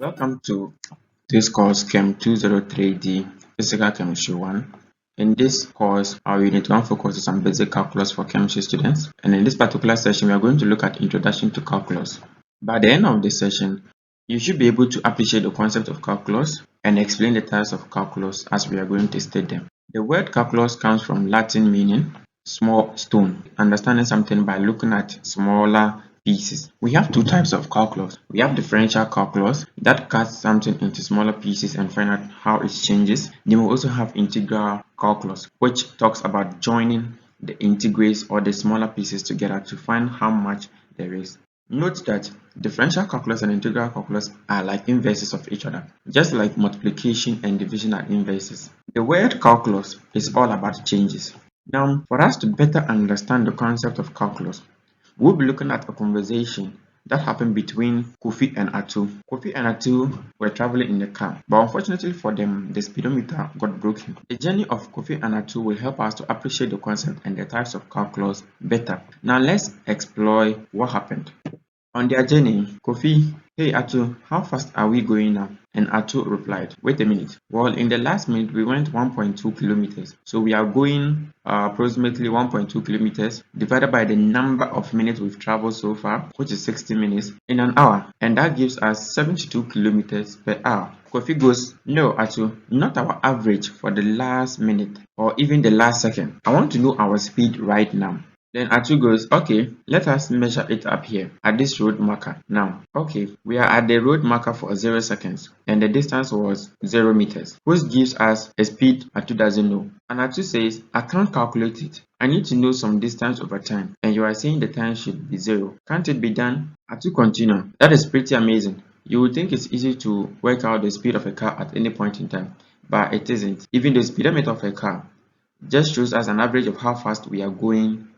Welcome to this course Chem 203D Physical Chemistry 1. In this course, our Unit 1 focuses on basic calculus for chemistry students, and in this particular session, we are going to look at Introduction to Calculus. By the end of this session, you should be able to appreciate the concept of calculus and explain the types of calculus as we are going to state them. The word calculus comes from Latin meaning small stone, understanding something by looking at smaller pieces. We have two types of calculus. We have differential calculus that cuts something into smaller pieces and find out how it changes. Then we also have integral calculus, which talks about joining the integrals or the smaller pieces together to find how much there is. Note that differential calculus and integral calculus are like inverses of each other, just like multiplication and division are inverses. The word calculus is all about changes. Now, for us to better understand the concept of calculus, we'll be looking at a conversation that happened between Kofi and Atu. Kofi and Atu were traveling in the car, but unfortunately for them, the speedometer got broken. The journey of Kofi and Atu will help us to appreciate the concept and the types of calculus better. Now let's explore what happened. On their journey, Kofi, "Hey Atu, how fast are we going now?" And Atu replied, "Wait a minute. Well, in the last minute, we went 1.2 kilometers. So we are going approximately 1.2 kilometers divided by the number of minutes we've traveled so far, which is 60 minutes, in an hour. And that gives us 72 kilometers per hour." Kofi goes, "No, Atu, not our average for the last minute or even the last second. I want to know our speed right now." Then Atu goes, "Okay, let us measure it up here at this road marker now." Okay, we are at the road marker for 0 seconds and the distance was 0 meters, which gives us a speed Atu doesn't know. And Atu says, "I can't calculate it. I need to know some distance over time, and you are saying the time should be 0. Can't it be done?" Atu continued, "That is pretty amazing. You would think it's easy to work out the speed of a car at any point in time, but it isn't. Even the speedometer of a car just shows us an average of how fast we are going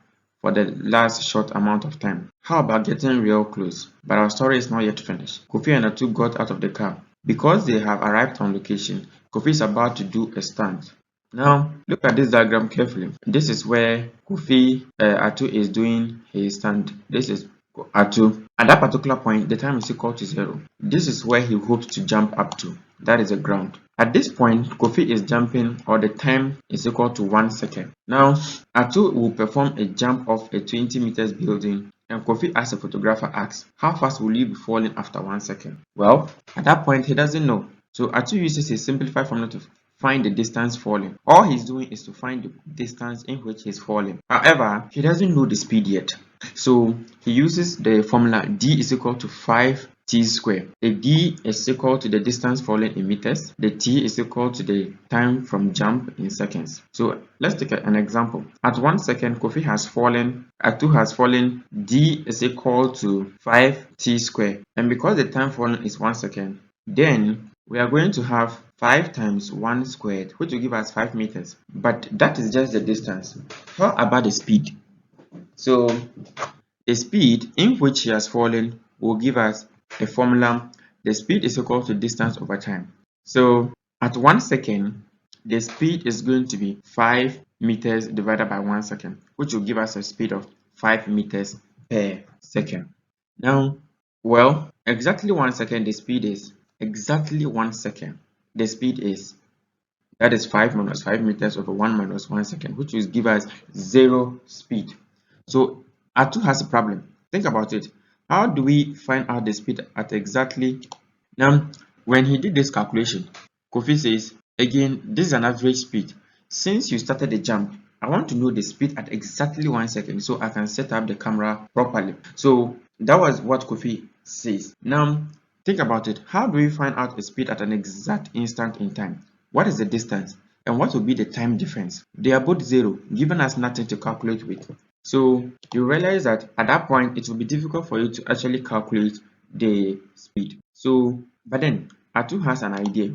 for the last short amount of time. How about getting real close?" But our story is not yet finished. Kofi and Atu got out of the car. Because they have arrived on location, Kofi is about to do a stunt. Now, look at this diagram carefully. This is where Atu is doing his stunt. This is Atu. At that particular point, the time is equal to 0. This is where he hopes to jump up to. That is the ground. At this point, Kofi is jumping, or the time is equal to 1 second. Now, Atu will perform a jump off a 20 meters building, and Kofi, as a photographer, asks, "How fast will you be falling after 1 second?" Well, at that point, he doesn't know. So Atu uses a simplified formula to find the distance falling. All he's doing is to find the distance in which he's falling. However, he doesn't know the speed yet. So he uses the formula d is equal to 5t squared. The d is equal to the distance fallen in meters. The t is equal to the time from jump in seconds. So let's take an example. At 1 second, Kofi has fallen, Atu has fallen, d is equal to 5t squared. And because the time fallen is 1 second, then we are going to have 5 times 1 squared, which will give us 5 meters. But that is just the distance. How about the speed? So the speed in which he has fallen will give us a formula. The speed is equal to distance over time. So at 1 second, the speed is going to be 5 meters divided by 1 second, which will give us a speed of 5 meters per second. Now, well, exactly 1 second, the speed is exactly 1 second. The speed is, that is 5 minus 5 meters over 1 minus 1 second, which will give us 0 speed. So Atu has a problem. Think about it. How do we find out the speed at exactly? Now, when he did this calculation, Kofi says, again, this is an average speed. Since you started the jump, I want to know the speed at exactly 1 second so I can set up the camera properly. So that was what Kofi says. Now, think about it. How do we find out a speed at an exact instant in time? What is the distance? And what will be the time difference? They are both 0, giving us nothing to calculate with. So you realize that at that point, it will be difficult for you to actually calculate the speed. So, but then Atu has an idea.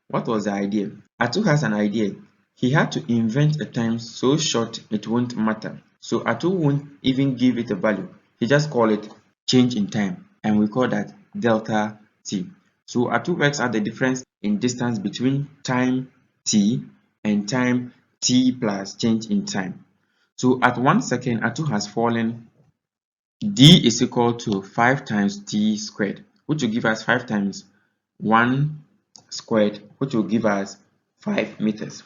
What was the idea? Atu has an idea. He had to invent a time so short it won't matter. So Atu won't even give it a value. He just call it change in time, and we call that delta t. So Atu works out the difference in distance between time t and time t plus change in time. So at 1 second, Atu has fallen. D is equal to 5 times t squared, which will give us 5 times 1 squared, which will give us 5 meters.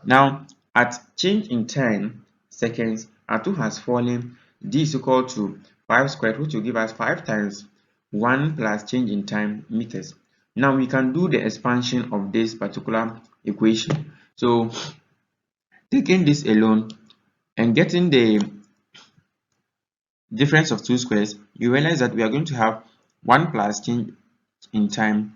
Now, at change in time seconds, R2 has fallen. D is equal to 5 squared, which will give us 5 times 1 plus change in time meters. Now, we can do the expansion of this particular equation. So, taking this alone and getting the difference of two squares, you realize that we are going to have 1 plus change in time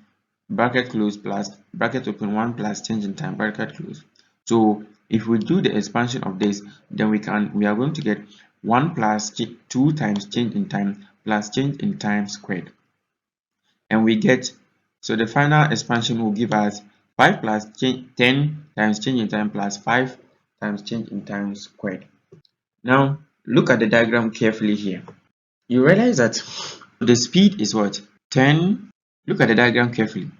bracket close plus bracket open 1 plus change in time bracket close. So if we do the expansion of this, then we are going to get 1 plus 2 times change in time plus change in time squared, and we get, so the final expansion will give us 5 plus 10 times change in time plus 5 times change in time squared. Now look at the diagram carefully here. You realize that the speed is what? 10. Look at the diagram carefully.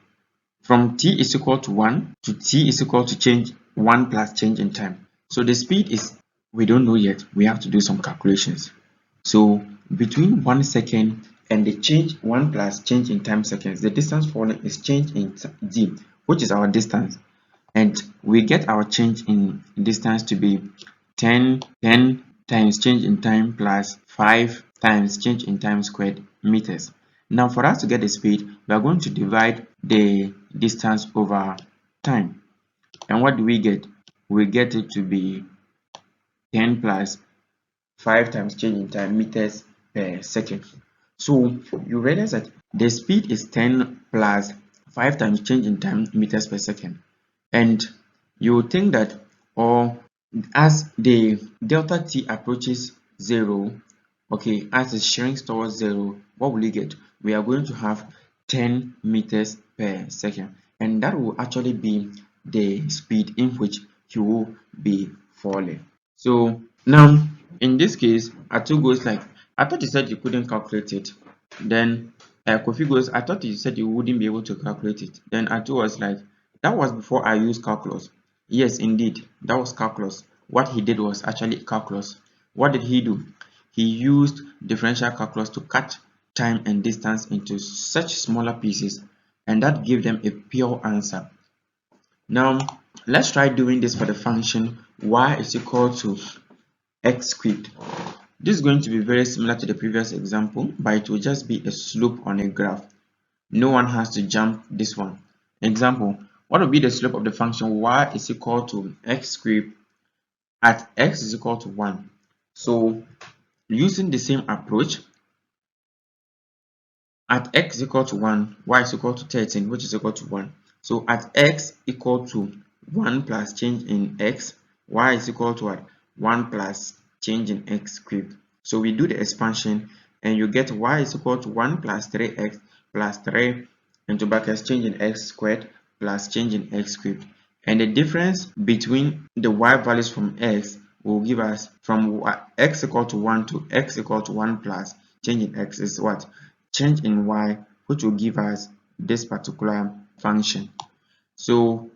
From t is equal to 1 to t is equal to change 1 plus change in time. So the speed is, we don't know yet. We have to do some calculations. So between 1 second and the change 1 plus change in time seconds, the distance fallen is change in d, which is our distance. And we get our change in distance to be 10 times change in time plus 5 times change in time squared meters. Now for us to get the speed, we are going to divide the distance over time. And what do we get? We get it to be 10 plus 5 times change in time meters per second. So you realize that the speed is 10 plus 5 times change in time meters per second. And you would think that, or as the delta t approaches 0, okay, as it shrinks towards 0, what will you get? We are going to have 10 meters per second, and that will actually be the speed in which you will be falling. So now in this case, R2 goes like, I thought you said you couldn't calculate it. Then Kofi goes, I thought you said you wouldn't be able to calculate it. Then R2 was like, that was before I used calculus. Yes, indeed, that was calculus. What he did was actually calculus. What did he do? He used differential calculus to cut time and distance into such smaller pieces, and that gave them a pure answer. Now, let's try doing this for the function y is equal to x squared. This is going to be very similar to the previous example, but it will just be a slope on a graph. No one has to jump this one. Example, what will be the slope of the function y is equal to x squared at x is equal to 1? So using the same approach, at x is equal to 1, y is equal to 13, which is equal to 1. So at x equal to 1 plus change in x, y is equal to what? 1 plus change in x squared. So we do the expansion and you get y is equal to 1 plus 3x plus 3 into brackets change in x squared plus change in x squared. And the difference between the y values from x will give us from x equal to 1 to x equal to 1 plus change in x is what? Change in y, which will give us this particular function. So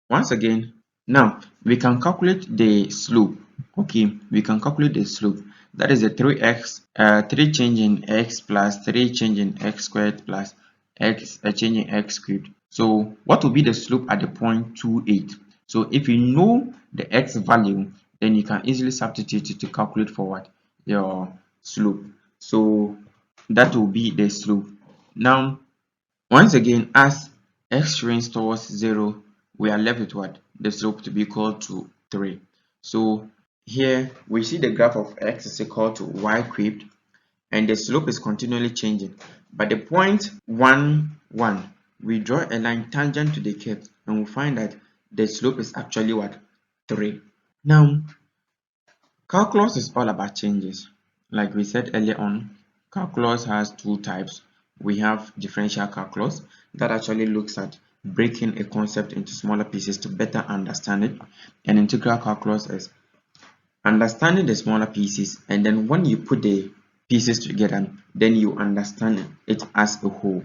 once again, now we can calculate the slope. Okay, we can calculate the slope. That is the 3 change in x plus 3 change in x squared plus x change in x squared. So what will be the slope at the point 28? So if you know the x value, then you can easily substitute it to calculate for what? Your slope. So that will be the slope. Now once again, as x shrinks towards 0, we are left with what? The slope to be equal to 3. So here we see the graph of x is equal to y cubed, and the slope is continually changing. But the point 1, 1, we draw a line tangent to the curve, and we find that the slope is actually what? 3. Now, calculus is all about changes. Like we said earlier on, calculus has two types. We have differential calculus that actually looks at breaking a concept into smaller pieces to better understand it, and integral calculus is understanding the smaller pieces, and then when you put the pieces together, then you understand it as a whole.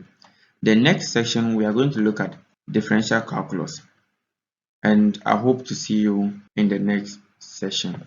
The next section we are going to look at differential calculus, and I hope to see you in the next session.